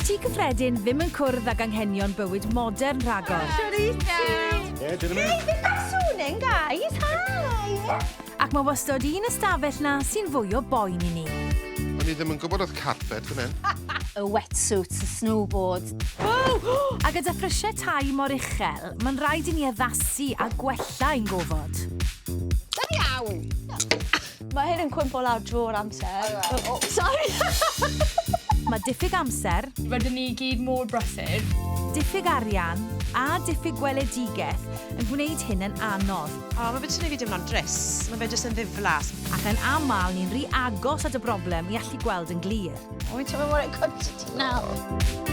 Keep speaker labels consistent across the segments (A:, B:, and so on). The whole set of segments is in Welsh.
A: Dyw'r tŷ cyffredin ddim yn cwrdd ag anghenion bywyd modern rhagor.
B: Hey, beth am sŵnin, guys? Hi!
A: Ac mae wastod un ystafell na sy'n fwy o boen i ni.
C: O'n i ddim yn gwybod oedd carpet fan hyn.
D: Y wetsuit, y snowboard.
A: A gyda ffrysiau tai mor uchel, mae'n rhaid i ni addasu a gwella ein gofod.
B: Da iawn! Mae hyn yn cwympo lawr drwy'r amser. Sorry!
A: Mae diffyg amser,
E: Rydyn ni gyd mor brysur.
A: diffyg arian a diffyg gweledigaeth yn gwneud hyn yn anodd.
F: Mae fe jyst yn ei fi dimlo'n dris. Mae fe jyst yn ddiflas.
A: Ac yn aml ni'n rhy agos at y broblem i allu gweld yn glir.
B: Wy'n teimlo mor eich ti nawr.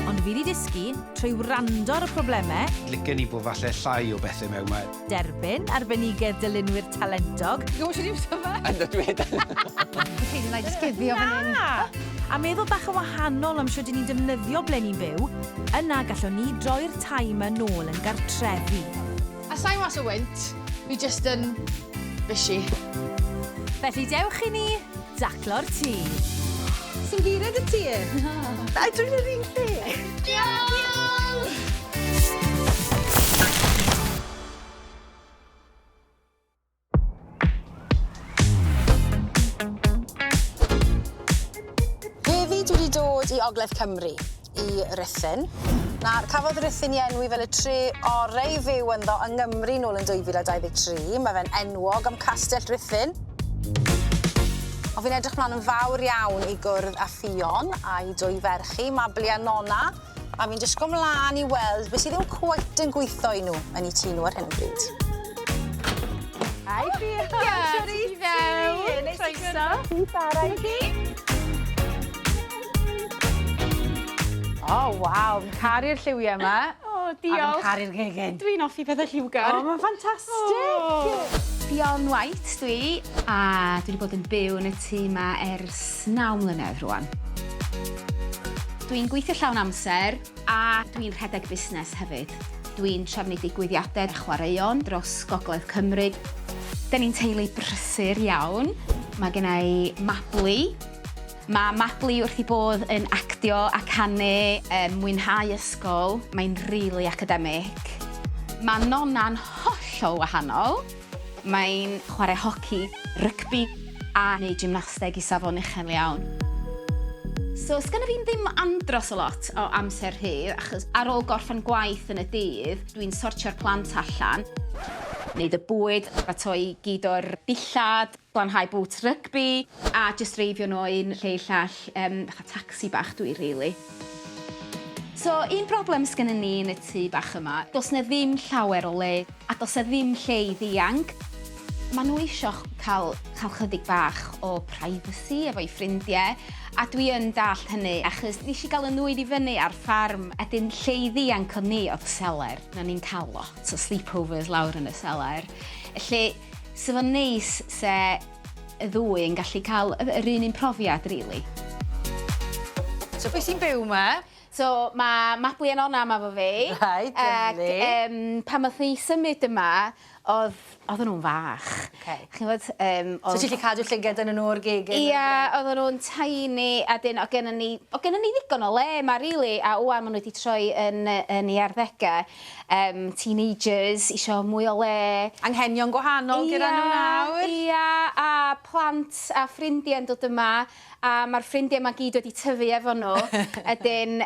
A: Ond fi wedi dysgu, trwy wrando ar y problemau,
G: Licen i bod falle llai o bethau mewn mae.
A: derbyn arbenigedd dylunwyr talentog,
D: Dwi'n just gifio fan hyn.
A: a meddwl bach yn wahanol am sut ni'n defnyddio ble ni'n byw, yna gallwn ni droi'r tai yma nôl yn gartrefi.
E: A sa'n was o wynt, fi just yn bysi.
A: Felly dewch i ni Taclo'r Tŷ.
B: Sy'n gired y ti? Da, dwi'n yr un lle. Heddi dwi wedi dod i Ogledd Cymru, i Rhuthun. Nawr, cafodd Rhuthun i enwi fel y tre orau i fyw ynddo yng Nghymru nôl yn 2023. Mae fe'n enwog am Castell Rhuthun. Ond fi'n edrych mlaen yn fawr iawn i gwrdd â Ffion a'i dwy ferchi, Mabli a Nonna. A fi'n disgwyl mlaen i weld beth sydd ddim cweit yn gweithio i nhw yn eu tŷ nhw ar hyn o bryd. Hi, Ffion!
E: Shwt i fewn?
B: Neis i gwrdd. Hi, Sarra Elgan. O, waw, fi'n caru'r lliwiau yma.
E: O,
B: A
E: diolch.
B: fi'n caru'r gegin.
E: Dwi'n offi pethau lliwgar.
B: O, mae'n ffantastig!
D: Ffion White dwi, a dwi wedi bod yn byw yn y tŷ yma ers 9 mlynedd rwan. Dwi'n gweithio llawn amser a dwi'n rhedeg busnes hefyd. Dwi'n trefnu digwyddiadau chwaraeon dros Gogledd Cymru. Da ni'n teulu brysur iawn. Mae gennai Mabli. Mae Mabli wrth i bod yn actio a canu, mwynhau ysgol. Mae'n rili academic. Mae Nonna'n hollol wahanol. Mae'n chwarae hoci, rygbi a neud gymnasteg i safon uchel iawn. So, sgynna fi'n ddim andros o lot o amser hydd, achos ar ôl gorffen gwaith yn y dydd, dwi'n sortio'r plant allan, wneud y bwyd, ratoi gyd o'r dillad, glanhau bwt rygbi, a jyst reifio nhw un lle i llall, fatha taxi bach dwi, really. So, un broblem sgynna ni yn y tŷ bach yma, does na ddim llawer o le, a does na ddim lle i ddianc. Maen nhw eisiau cael chydig bach o privacy efo'i ffrindiau, a dwi yn dall hynny, achos nes i gael y nwyd i fyny ar ffarm, edyn lle i ddianc o ni oedd seler. Na ni'n cael lot o sleepovers lawr yn y seler. Felly, so fo'n neis se y ddwy yn gallu cael yr un profiad, really.
B: So, beth sy'n byw yma?
D: So, mae Mabli a Nonna yma fo fi.
B: Reit, dyflu.
D: Pan oedd ni symud yma, oedden nhw'n fach.
B: So, ti'n gallu cadw llyged yn nhw o'r gegin?
D: Ia, oedden nhw'n tiny, a dyn, o gennym ni ddigon o le yma, really, a wwan maen nhw wedi troi yn ei arddegau. Teenagers, isio mwy o le.
B: Anghenion gwahanol gyda nhw nawr?
D: Ia, a plant a ffrindiau'n dod yma, a mae'r ffrindiau yma gyd wedi tyfu efo nhw. Ydyn,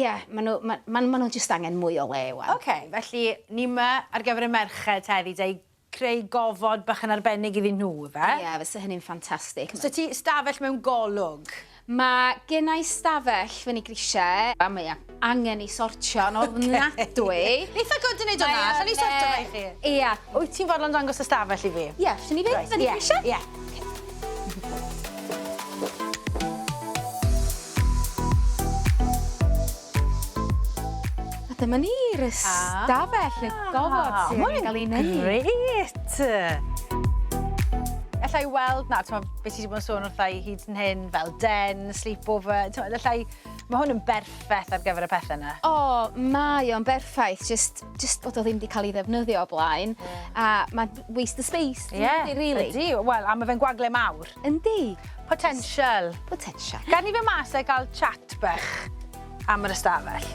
D: ia, maen nhw jyst angen mwy o le, wan.
B: Oce, felly ni yma ar gyfer y merched heddi, da i creu gofod bach yn arbennig iddyn nhw, fe?
D: Ia, fysa hynny'n ffantastig.
B: So ti stafell mewn golwg?
D: Mae gennau stafell fyny grisiau, a mae angen i sortio yn ofnadwy.
B: Eitha gwyd yn neud hwnna, allan ni sortio fe i chi?
D: Ia.
B: Wyt ti'n fodlon dangos y stafell i fi?
D: Ia, sy'n ni fynd fyny grisiau?
B: Ie.
D: A dyma ni'r stafell, y gofod sy'n cael ei wneud.
B: Gret! Alla i weld, na, beth sydd wedi bod yn sôn wrth i hyd yn hyn, fel den, sleepover, mae hwn yn berffaith ar gyfer y pethau yna.
D: O, mae o'n berffaith, just bod o ddim wedi cael ei ddefnyddio o blaen. A mae waste of space, really.
B: Ydy, wel, a mae fe'n gwagle mawr.
D: Yndi.
B: Potential.
D: Potential.
B: Gan i fe mas e gael chat bach. am yr ystafell.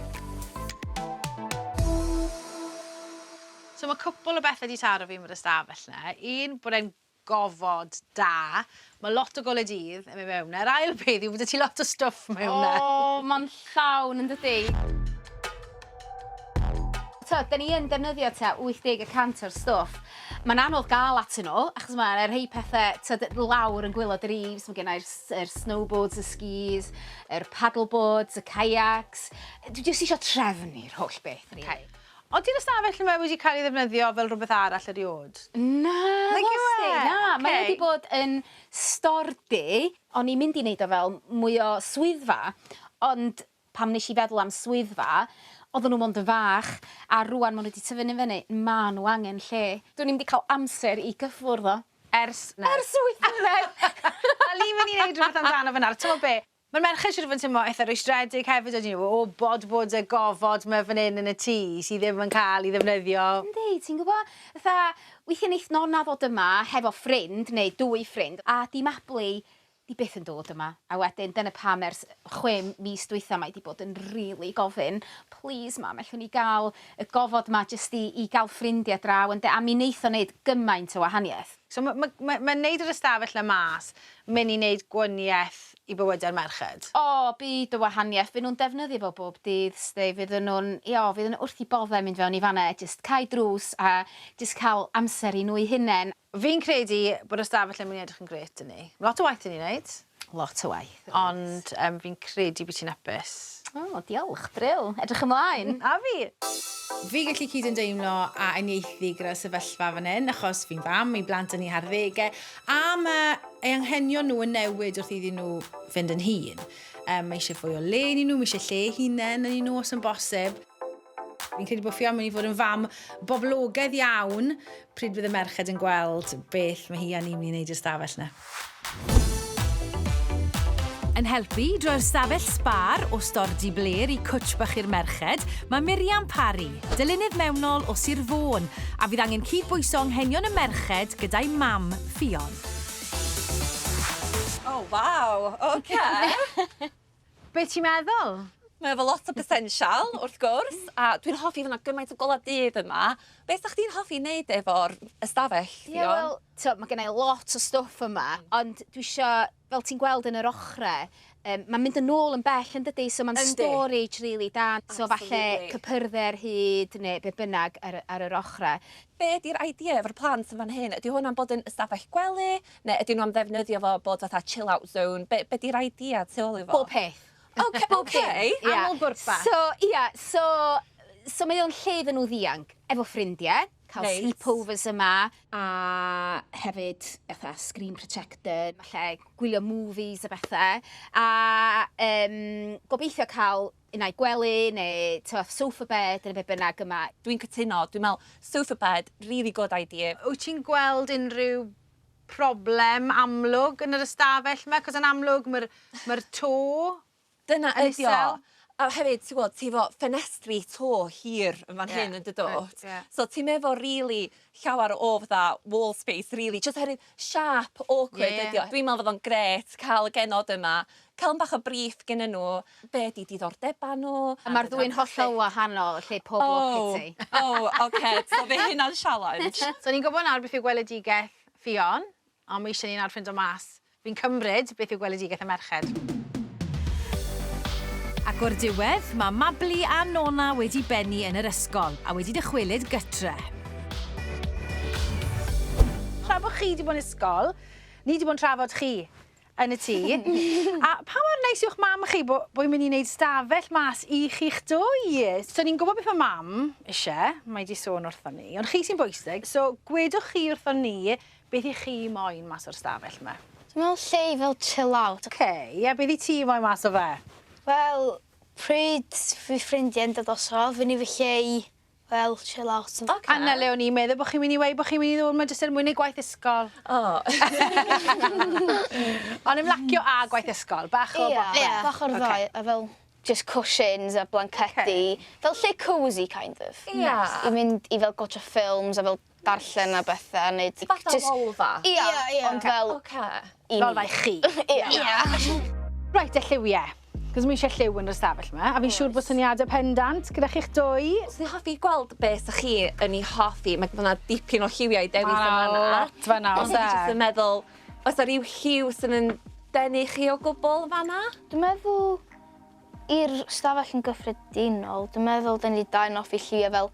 B: So mae cwpl o bethau wedi taro fi am yr ystafell na. Un, bod e'n gofod da. Mae lot o goled dydd yn mynd mewn. Yr ail peth yw bod ti lot o stwff mewn na.
D: O, mae'n llawn yn dydi. Da ni yn defnyddio 80% o'r stwff. Mae'n anodd gael atyn nhw, achos mae'n rhai pethau lawr yn gwylod yr eaves. Mae gen i'r snowboards, y skis, yr paddleboards, y kayaks. Dwi jyst eisiau trefnu'r holl beth.
B: Okay. Oeddi'r ystafell yma wedi cael ei ddefnyddio fel rhywbeth arall erioed?
D: Na, mae wedi bod yn stordy. O'n i'n mynd i wneud o fel mwy o swyddfa, ond pam nes i feddwl am swyddfa, oedden nhw mond yn fach, a rwan maen nhw wedi tyfu fyny, ma nhw angen lle. Dwi'n wedi cael amser i gyffwrdd o.
B: Ers wythnos. A li mynd i wneud rhywbeth amdano fyna. Ti'n be? Mae'r merched siwr fod yn teimlo eitha rwystredig hefyd ydyn nhw, o bod y gofod mae fan hyn yn y tŷ sydd ddim yn cael ei ddefnyddio.
D: Yndi, ti'n gwybod? Weithiau neith nonna ddod yma hefo ffrind, neu 2 ffrind, a di mablu di byth yn dod yma. A wedyn, dyna pam ers 6 mis dwytha mae di bod yn rili gofyn. Please, mam, allwn ni gael y gofod yma jyst i gael ffrindiau draw. A mi wneith o wneud gymaint o wahaniaeth.
B: So mae wneud yr ystafell na mas, mynd i wneud gwaniaeth i bywydau'r merched?
D: O, byd o wahaniaeth. Fydd nhw'n defnyddio fo bob dydd, fydd nhw'n wrth i boddau mynd fewn i fanna, jyst cael drws a jyst cael amser i nhw i hunain.
B: Fi'n credu bod ystafell yn mynd i edrych yn gret yn ni. Lot o waith yn ei wneud.
D: Lot o waith.
B: Ond fi'n credu bod ti'n hapus.
D: O, diolch, bril. Edrych ymlaen.
B: A fi. Fi gallu cyd yn deimlo a uniaethu gyda'r sefyllfa fan hyn, achos fi'n fam, ei blant yn ei harddegau, a mae ei anghenion nhw yn newid wrth iddyn nhw fynd yn hun. Mae eisiau fwy o le yn nhw, mae eisiau lle hunain yn nhw os yn bosib. Fi'n credu bod Ffion mynd i fod yn fam boblogaidd iawn pryd bydd y merched yn gweld beth mae hi a ni'n mynd i wneud i'r stafell na.
A: Yn helpu drwy'r stafell sbar o stordi bler i cwtch bach i'r merched, mae Miriam Parry, delynydd mewnol o Sir Fôn, a fydd angen cydbwyso anghenion y merched gyda'i mam, Ffion.
H: Oh, waw, oce.
B: Be ti'n meddwl?
H: Mae efo lot o potensial, wrth gwrs, a dwi'n hoffi fyna gymaint o golad dydd yma. Beth ydych chi'n hoffi wneud efo'r ystafell, Ffion?
D: Mae gen i lot o stwff yma, ond dwi eisiau, fel ti'n gweld yn yr ochrau, mae'n mynd yn ôl yn bell yn dydi, so mae'n storage really da. So falle cypyrddau'r hyd neu be bynnag ar yr ochrau.
H: Be ydy'r idea efo'r plant yn fan hyn? Ydy hwnna'n bod yn ystafell gwely, neu ydy nhw'n ddefnyddio fo bod fatha chill-out zone? Be ydy'r idea tu ôl i fo?
D: Bob peth.
H: Oce.
B: Aml bwrpa.
D: So mae o'n lle iddyn nhw ddianc, efo ffrindiau, cael sleepovers yma, a hefyd screen projector, falle gwylio movies a bethau, a gobeithio cael unau gwely neu sofa bed yn y be bynnag yma.
H: Dwi'n cytuno, dwi'n meddwl sofa bed, really good idea.
B: Wyt ti'n gweld unrhyw problem amlwg yn yr ystafell yma? Cos yn amlwg mae'r to
H: Dyna
B: yn
H: ydi o.
B: isel.
H: A hefyd, ti'n gwybod, ti efo ffenestri to hir yn fan hyn yn dydot. So ti'n efo really llawer o fatha wall space, really. Just herwydd sharp, awkward ydi o. Dwi'n meddwl fod o'n gret cael y genod yma. Cael yn bach o brief gen nhw, be di diddordeba nhw.
D: A mae'r ddwy'n hollol wahanol, lle pob look i ti.
H: Oce, so fe hynna'n challenge.
B: So ni'n gwybod nawr beth yw gweledigaeth Ffion, ond mae eisiau ni'n ar ffind o mas. Fi'n cymryd beth yw gweledigaeth y merched.
A: Ac o'r diwedd, mae Mabli a Nona wedi benni yn yr ysgol a wedi dychwelyd gytre.
B: Tra bod chi wedi bod yn ysgol, ni wedi bod yn trafod chi yn y tŷ. A pa mor neis yw'ch mam chi bod yn mynd i wneud stafell mas i chi'ch dwy? So ni'n gwybod beth mae mam eisiau, mae wedi sôn wrthon ni, ond chi sy'n bwysig. So gwedwch chi wrthon ni beth i chi moyn mas o'r stafell yma?
I: Dwi'n meddwl lle fel chill out.
B: Beth i ti moyn mas o fe?
I: Wel, pryd fi ffrindiau yn dod osol, fyny fy lle i, wel, chill out.
B: Anna le o'n i'n meddwl bod chi'n mynd i wei, bod chi'n mynd i ddod yma jyst er mwyn i gwaith ysgol. Ond ymlacio a gwaith ysgol, bach o bobl.
I: Ie, bach o'r ddau, a fel just cushions a blancedi. Fel lle cozy, kind of. I mynd i fel gotcha ffilms a fel darllen a bethau.
H: Fatha wolfa?
I: Ie, ond fel...
B: Fel fai chi.
I: Ie.
B: Right, y lliwiau. Cos mae eisiau lliw yn yr ystafell yma, a fi'n siŵr bod syniadau pendant gyda chi'ch dwy.
H: So ni'n hoffi gweld beth ydych chi yn ei hoffi. Mae yna dipyn o lliwiau i dewis yn fanna.
B: Lot fanna,
H: Ond dwi'n jyst yn meddwl, oes yna rhyw lliw sy'n yn denu chi o gwbl fanna?
I: Dwi'n meddwl i'r stafell yn gyffredinol, dwi'n meddwl dyn ni dau'n hoffi lliwiau fel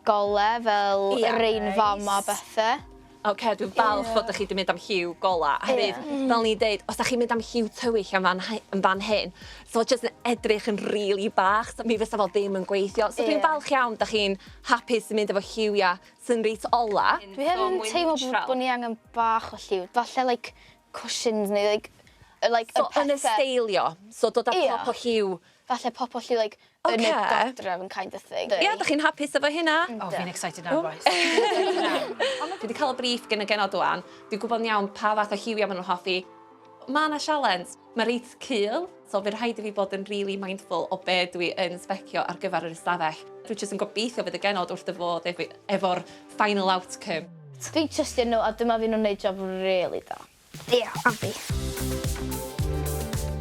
I: gole, fel rein fama a bethau.
H: Oce, dwi'n falch fod ydych chi wedi mynd am lliw gola. Hefyd, fel ni'n deud, os ydych chi'n mynd am lliw tywyll yn fan hyn, so jyst yn edrych yn rili bach, so mi fysa fel ddim yn gweithio. So dwi'n falch iawn ydych chi'n hapus yn mynd efo lliwiau sy'n reit ola.
I: Dwi hefyd yn teimlo bod ni angen bach o lliw. Falle, like, cushions neu, like
H: so, yn y steilio, so dod â pop o lliw.
I: Falle pop o lliw, like, yn y dodref yn kind of thing.
H: Ie, ydych chi'n hapus efo hynna?
B: O, fi'n excited now, boys.
H: Dwi wedi cael y brief gen y genod wan. Dwi'n gwybod yn iawn pa fath o lliwiau maen nhw'n hoffi. Mae yna sialens. Mae reit cul, so fydd rhaid i fi bod yn really mindful o be dwi yn sbecio ar gyfer yr ystafell. Dwi'n jyst yn gobeithio fydd y genod wrth y fod efo'r final outcome.
I: Dwi'n trystio nhw, a dyma fi nhw'n neud job really da. Ie, am fi.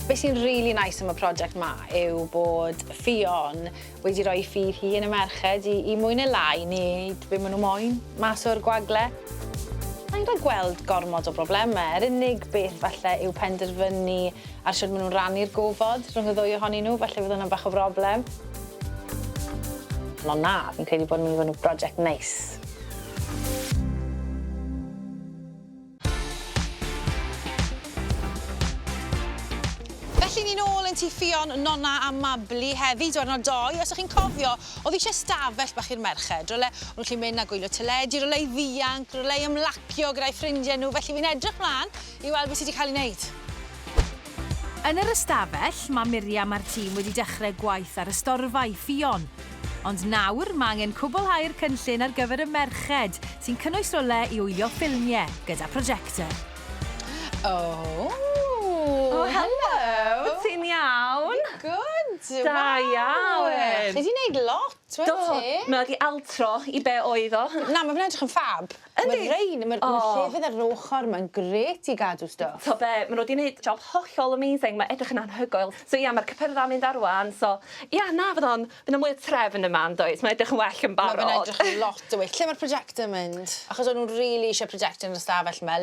B: Be sy'n really nice am y prosiect yma yw bod Ffion wedi rhoi ffydd hi yn y merched i mwy neu lai wneud be maen nhw moyn mas o'r gwagle. Na'n rhaid gweld gormod o broblemau. Yr unig beth falle yw penderfynu ar sut maen nhw'n rannu'r gofod rhwng y ddwy ohonyn nhw, falle fydd hwnna'n bach o broblem. Ond na, fi'n credu bod yn mynd i fod yn prosiect neis. Felly ni'n ôl yn tŷ Ffion, Nonna a Mabli heddi, diwrnod 2. Os ydych chi'n cofio, oedd eisiau stafell bach i'r merched. Ryle, o'n chi'n mynd a gwylio teledu, ryle i ddianc, ryle i ymlacio gyda'i ffrindiau nhw. Felly fi'n edrych mlaen i weld beth sydd wedi cael ei wneud.
A: Yn yr ystafell, mae Miriam a'r tîm wedi dechrau gwaith ar y storfau Ffion. Ond nawr, mae angen cwblhau'r cynllun ar gyfer y merched, sy'n cynnwys role i wylio ffilmiau gyda projector.
B: Oh,
H: hello! Ti'n iawn?
B: Good!
H: Da iawn!
B: Chi wedi gwneud lot, wedi?
H: Mae wedi altro i be oedd o.
B: Na, mae'n edrych yn ffab. Mae'n rein, mae'r llefydd ar ochr, mae'n gret i gadw stwff.
H: So be, maen nhw wedi gwneud job hollol amazing, mae edrych yn anhygoel. So ia, mae'r cypyrda'n mynd arwan, so ia, na, fydd o'n mwy o trefn yma yn does, mae'n edrych yn well yn barod.
B: Mae'n edrych yn lot o well. Lle mae'r projector mynd? Achos o'n nhw'n rili eisiau projector yn y stafell yma.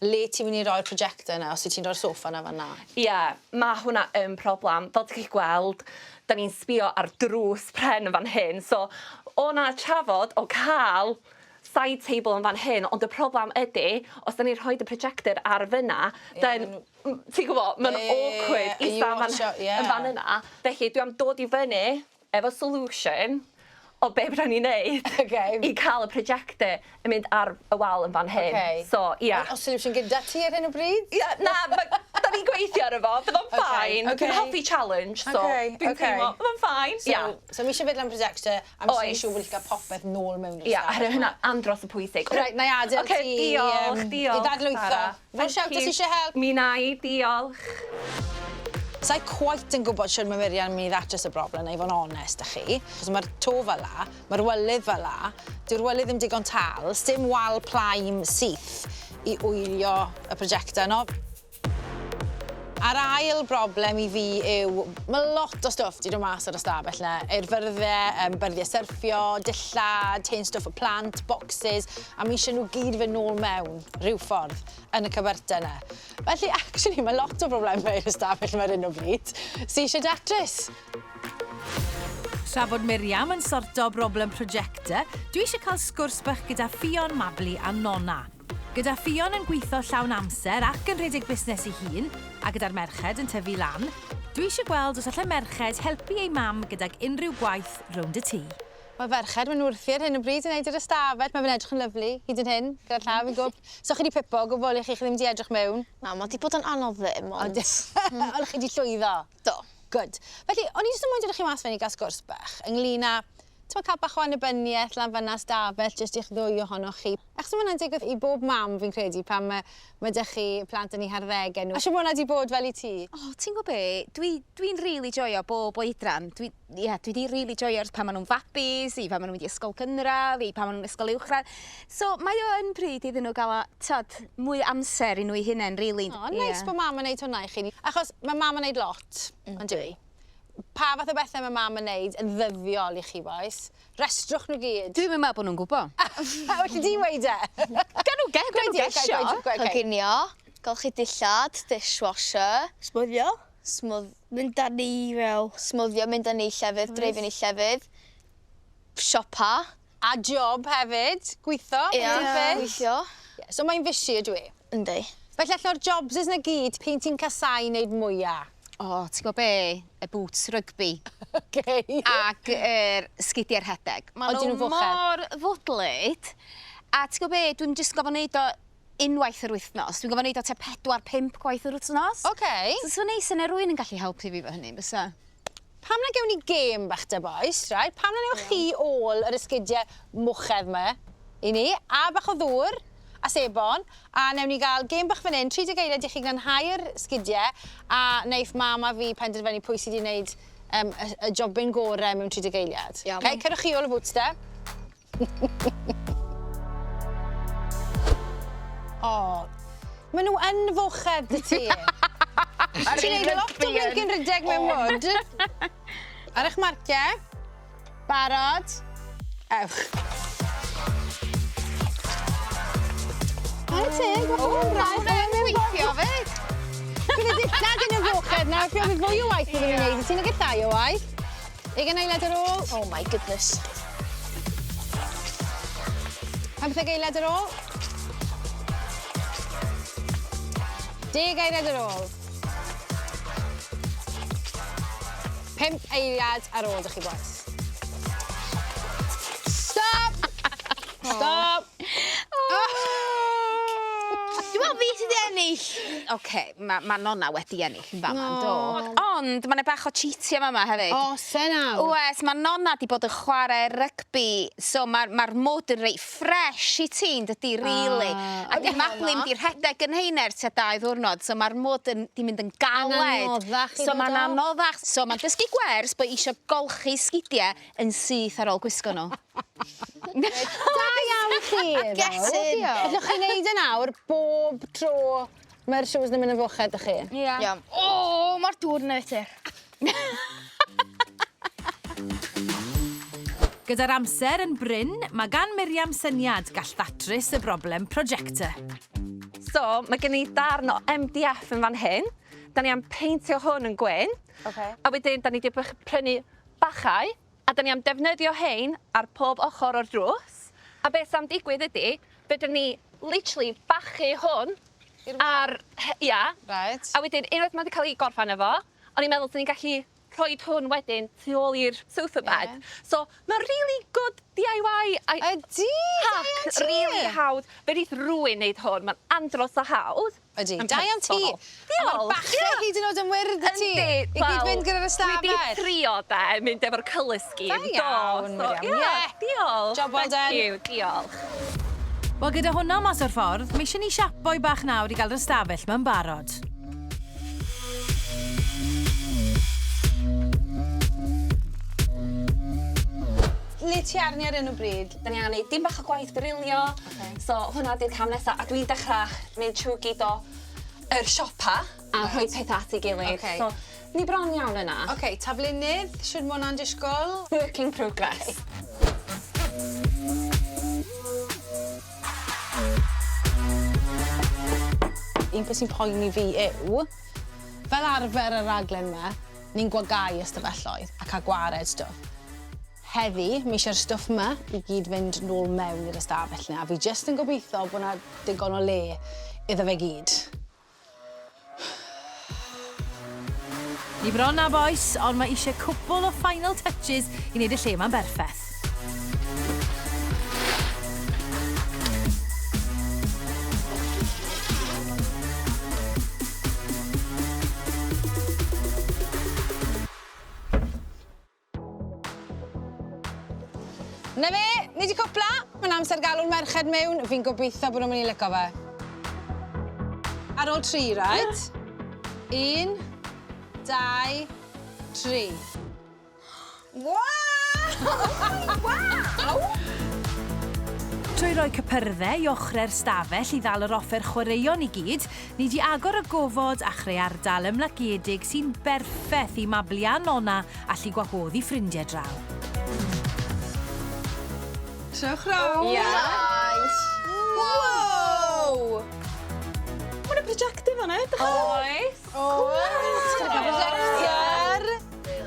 B: Le ti'n mynd i roi'r projector yna, os ti'n roi'r soffa yna fan'na?
H: Ie, mae hwnna yn problem. Fel ti'n gweld, da ni'n sbio ar drws pren yn fan hyn, so o'na trafod o cael side table yn fan hyn, ond y problem ydy, os da ni'n rhoi y projector ar fyna, then, ti'n gwybod, mae'n awkward i yn fan yna. Felly, dwi am dod i fyny efo solution o be bydda ni'n neud i cael y projector yn mynd ar y wal yn fan hyn. So, ia.
B: O solution gyda ti ar hyn o bryd?
H: Ia, na, da ni'n gweithio ar efo, bydd o'n ffain. Dwi'n hoffi challenge, so dwi'n teimlo, bydd o'n ffain.
B: So mi eisiau feddwl am projector, am sy'n siŵr bod i'ch gael popeth nôl mewn i'r
H: stafell. Ia, hynna andros y pwysig.
B: Reit, na i adael ti i ddadlwytho. Fel siawt os eisiau help?
H: Mi na i, diolch.
B: Sa'i quite yn gwybod sy'n mae Miriam yn mynd i ddatrys y broblem, neu fo'n onest â chi. Chos mae'r to fel la, mae'r wylydd fel la, dyw'r wylydd ddim digon tal, dim wal plaim syth i wylio y projector yno. A'r ail broblem i fi yw, mae lot o stwff di dod mas o'r ystafell yna. Urfyrddau, byrddau syrffio, dillad, hen stwff y plant, boxes, a mi eisiau nhw gyd fynd nôl mewn rhyw ffordd yn y cyberta yna. Felly, actually, mae lot o broblemau i'r ystafell yma'r hyn o bryd sy'n eisiau datrys.
A: Tra bod Miriam yn sorto broblem projector, dwi eisiau cael sgwrs bach gyda Ffion, Mabli a Nonna. Gyda Ffion yn gweithio llawn amser ac yn rhedeg busnes ei hun, a gyda'r merched yn tyfu lan, dwi eisiau gweld os allai merched helpu ei mam gydag unrhyw gwaith rownd y tŷ.
B: Mae ferched, mae'n wrthi ar hyn o bryd yn neud yr ystafell, mae'n edrych yn lyflu, hyd yn hyn, gyda'r llaw i gwb. So chi wedi pipo, gwybod i chi ddim wedi edrych mewn?
I: Na, mae wedi bod yn anodd ddim, ond...
B: Ond chi wedi llwyddo?
I: Do.
B: Good. Felly, o'n i jyst yn mwyn dod chi mas fan i gael sgwrs bach, ynglyn â Ti'n cael bach o annibyniaeth lan fyna stafell jyst i'ch ddwy ohonoch chi. Achos mae hwnna'n digwydd i bob mam fi'n credu pan mae dy chi plant yn ei harddegau nhw. A siwr mae hwnna wedi bod fel i ti?
D: O, ti'n gwybod be? Dwi'n really joio bob oedran. Dwi di really joio pan maen nhw'n fabis, i pan maen nhw'n wedi ysgol cynradd, i pan maen nhw'n ysgol uwchradd. So, mae o yn pryd iddyn nhw gael mwy amser i nhw i hunain, really.
B: O, neis bod mam yn neud hwnna i chi. Achos mae mam yn neud lot, ond dwi. Pa fath o bethau mae mam yn neud yn ddyddiol i chi, boes? Restrwch nhw gyd.
D: Dwi'n meddwl bod nhw'n gwybod.
B: Felly di weid e?
D: Gan nhw gesio.
I: Coginio, golchi dillad, dishwasher. Smwddio. Mynd â ni fel... Smwddio, mynd â ni llefydd, dreifyn i llefydd. Siopa.
B: A job hefyd, gweithio.
I: Ie, gweithio.
B: So mae'n fysi ydw i?
I: Yndi.
B: Felly allan o'r jobs yna gyd, pyn ti'n casau wneud mwyaf?
D: O, ti'n gwybod be? Y boots rygbi.
B: Okay.
D: Ac sgidiau'r rhedeg. Maen nhw mor fwdlyd. A ti'n gwybod be? Dwi'n jyst gofod wneud o unwaith yr wythnos. Dwi'n gofod wneud o te 4-5 gwaith yr wythnos.
B: Okay.
D: So neis yna rwy'n yn gallu helpu fi fo hynny, bysa?
B: Pam na gewn ni gêm bach dy boes, right? Pam na newch chi ôl yr esgidiau mwchedd yma i ni, a bach o ddŵr, a sebon, a newn ni gael gêm bach fan hyn, 30 eiliad i chi glanhau'r sgidiau, a neith mam a fi penderfynu pwy sydd wedi gwneud y jobyn gorau mewn 30 eiliad. Okay, cerwch chi ôl y boots de. O, maen nhw yn fochedd dy ti. Ti'n neud lot o blincyn rydeg mewn wod. Ar eich marciau. Barod. Ewch. Yn teg, mae hwnna'n rhaid.
D: Mae'n weithio fyd.
B: Gyda dillad yn y fochedd na, Ffion, bydd fwy o waith iddyn nhw'n neud. Ti'n agor llai o waith. 20 eiliad ar ôl.
I: Oh my goodness.
B: 15 eiliad ar ôl. 10 eiliad ar ôl. 5 eiliad ar ôl, dych chi boes. Stop! Stop!
D: Dwi'n meddwl fi sydd wedi ennill. Oce, mae nonna wedi ennill yn fama, do. Ond mae'n bach o cheatio yma hefyd.
B: O, se nawr.
D: Wes, mae nonna wedi bod yn chwarae rygbi, so mae'r mod yn reit fresh i ti'n dydi, really. A di maglum di'r rhedeg yn heiner tua 2 ddiwrnod, so mae'r mod di mynd yn galed.
B: Anoddach i
D: So
B: ddod
D: mae'n
B: o.
D: anoddach. So mae'n dysgu gwers bod eisiau golchi sgidiau yn syth ar ôl gwisgo nhw.
B: Da iawn chi,
I: Getting.
B: Ydych chi'n neud e nawr bob tro mae'r shows yn mynd yn fochedd, ych chi?
D: Ie.
I: O, mae'r dŵr yn ewythr.
A: Gyda'r amser yn bryn, mae gan Miriam syniad gall ddatrys y broblem projector.
H: So, mae gen i darn o MDF yn fan hyn. Da ni am peintio hwn yn gwyn. A wedyn, da ni wedi prynu bachau. A da ni am defnyddio hein ar pob ochr o'r drws. A beth sy'n digwydd ydy, fedrwn ni literally bachu hwn ar... Ia.
B: Right.
H: A wedyn, unwaith mae wedi cael ei gorffan efo, o'n i'n meddwl da ni'n gallu rhoi hwn wedyn tu ôl i'r sofa bed. So, mae'n really good DIY.
B: Ydy,
H: hack, really hawdd. Fe rith rwy'n neud hwn, mae'n andros o hawdd.
B: Ydy, da iawn ti.
H: Diolch.
B: Mae'r bachau hyd yn oed yn wyrdd y ti. I gyd fynd gyda'r ystafell.
H: Dwi wedi trio de, mynd efo'r colour scheme.
B: Da iawn, Miriam.
H: Ie, diolch.
B: Job well done.
H: Thank you, diolch.
A: Wel, gyda hwnna mas o'r ffordd, mae eisiau ni siapoi bach nawr i gael yr ystafell mewn barod.
B: Le ti arni ar un o bryd?
H: Da ni angen dim bach o gwaith brilio. So, hwnna di'r cam nesaf. A dwi'n dechrau mynd trwy gyd o yr siopa a rhoi pethau at ei gilydd. So, ni bron iawn yna.
B: Oce, taflunydd, siwr mwyn o'n disgwyl?
H: Work in progress.
B: Un peth sy'n poeni fi yw, fel arfer y raglen yma, ni'n gwagau ystafelloedd a cael gwared stwff. Heddi, mi eisiau'r stwff yma i gyd fynd nôl mewn i'r ystafell yna, a fi jyst yn gobeithio bod yna digon o le iddo fe gyd.
A: Ni bron na boes, ond mae eisiau cwbl o final touches i wneud y lle yma'n berffaith.
B: Na fe, ni di cwpla. Mae'n amser galw'r merched mewn. Fi'n gobeithio bod nhw'n mynd i licio fe. Ar ôl 3, right? 1, 2, 3. Wow!
A: Trwy roi cypyrddau i ochrau'r stafell i ddal yr offer chwaraeon i gyd, ni di agor y gofod a chreu ardal ymlaciedig sy'n berffeth i mablu a nona allu gwahoddi ffrindiau draw.
B: Trewch raw.
H: Nice.
B: Wow!
H: Mae'n projectio fan e. Oes.
B: Oes! Projector.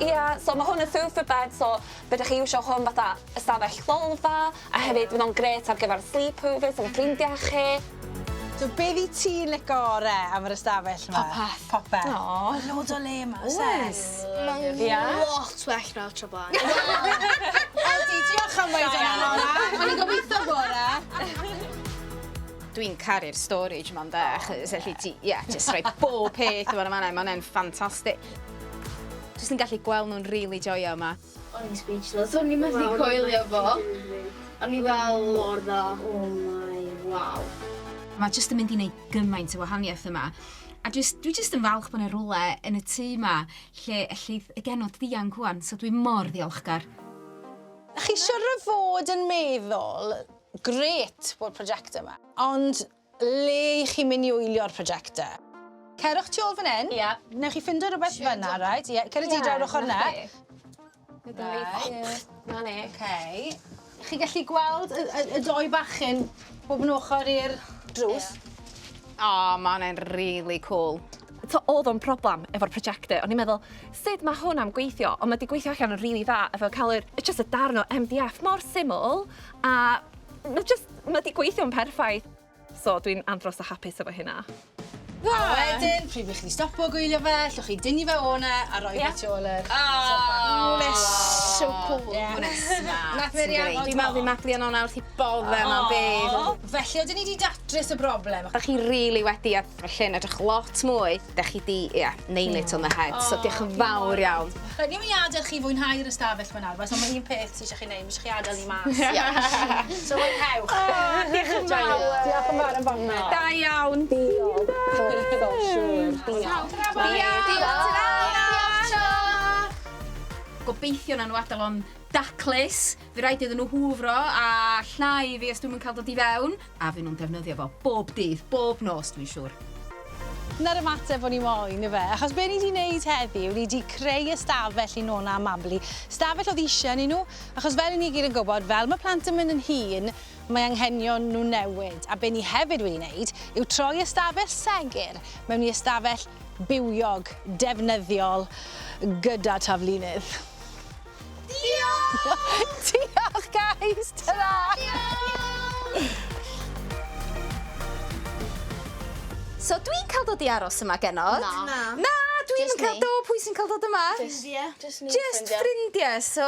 H: Ia, so mae hwn yn super bed, so byddwch chi iwsio hwn fatha ystafell llolfa, a hefyd fydd o'n gret ar gyfer sleepovers yn ffrindiau chi.
B: So beth i ti'n licio ore am yr ystafell yma?
I: Popeth.
B: Popeth.
H: O,
B: Loads o le yma, oes?
I: Mae'n
H: Ia.
I: lot well na'r tro blaen.
B: Eldi, diolch am weid yna, Nora. O'n i'n gobeithio bore.
D: Dwi'n caru'r storage ma'n de, achos felly ti, just rhoi bob peth o'r yma, mae'n ffantastig. Jyst yn gallu gweld nhw'n rili joio yma.
I: O'n i'n speechless. O'n i'n methu coelio fo. O'n i'n fel mor dda. Oh my, wow.
D: Mae jyst yn mynd i wneud gymaint o wahaniaeth yma. A dwi jyst yn falch bod yna rwle yn y tŷ yma, lle y genod ddianc wan, so dwi'n mor ddiolchgar.
B: Chi siwr o fod yn meddwl, gret bod prosiect yma, ond le i chi mynd i wylio'r prosiectau? Cerwch tu ôl fan hyn.
H: Ia.
B: Newch chi ffindo rhywbeth fyna, right? Ie, ceri di draw'r ochr na.
H: Na ni.
B: Okay. Chi gallu gweld y doi bachyn bob yn ochr i'r drws?
D: O, mae'n rili cool.
H: So, oedd o'n problem efo'r projector. O'n i'n meddwl, sut mae hwn am gweithio? Ond mae di gweithio allan yn rili dda efo cael just y darn o MDF mor syml, a mae di gweithio'n perffaith. So, dwi'n andros o hapus efo hynna.
B: A wedyn, pryd bych chi stopo gwylio fe, llwch chi dynnu fe o'na a roi fe tu ôl yr...
I: So cool.
B: Nath Miriam,
D: Dwi'n meddwl fi'n maglu yn o'n wrth i bodde yma'n bydd.
B: Felly, oedden ni wedi datrys y broblem.
D: Ydych chi rili wedi, a felly yn edrych lot mwy, ydych chi di, nail it on the head, so diolch yn fawr iawn.
B: Rhaid ni'n mynd i adael chi fwynhau'r ystafell fan arfer, so mae un peth sy'n eisiau chi wneud, mae eisiau chi adael i mas. So mwynhewch.
D: Diolch yn fawr.
B: Diolch yn fawr yn bonne.
D: Da iawn. Gobeithio na nhw adael o'n daclus, fi rhaid iddyn nhw hwfro a llnau fi os dwi'n cael dod i fewn, a fi nhw'n defnyddio fo bob dydd, bob nos dwi'n siŵr.
B: Na'r ymateb o'n i moyn, y fe, achos be ni wedi gwneud heddiw, ni wedi creu ystafell i nona a mablu. Stafell oedd eisiau ni nhw, achos fel ni gyd yn gwybod, fel mae plant yn mynd yn hŷn, mae anghenion nhw newid. A be ni hefyd wedi gwneud yw troi ystafell segur mewn i ystafell bywiog, defnyddiol, gyda taflunydd. Diolch! Diolch, guys! Ta-ra!
D: So dwi'n cael dod i aros yma genod? Na, dwi'n cael dod. Pwy sy'n cael dod yma? Just ffrindiau. So,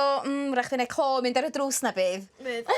D: rhaid fi'n ei clo mynd ar y drws na bydd.
I: Bydd.